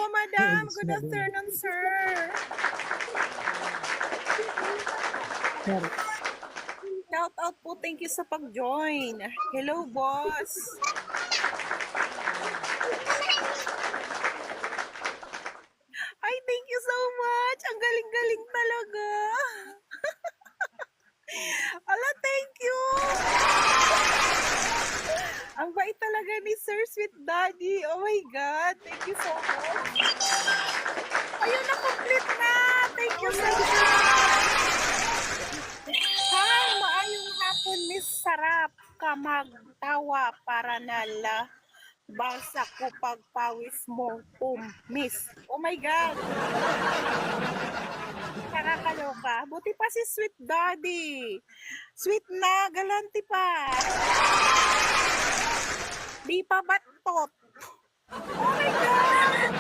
madam. Good afternoon, sir. Shout out po. Thank you sa pag-join. Hello, boss. Ay, thank you so much. Ang galing-galing talaga. Ala, thank you. Ang bait talaga ni Sir Sweet Daddy. Oh my God. Thank you so much. Ayun, na-complete na. Thank you so much. Hi, maayong hapon, Miss Sarap ka magtawa para nala basa ko pagpawis mo, Miss. Oh my God. Nakakaloka. Buti pa si Sweet Daddy. Sweet na, galanti pa. Di pa batot. Oh my God.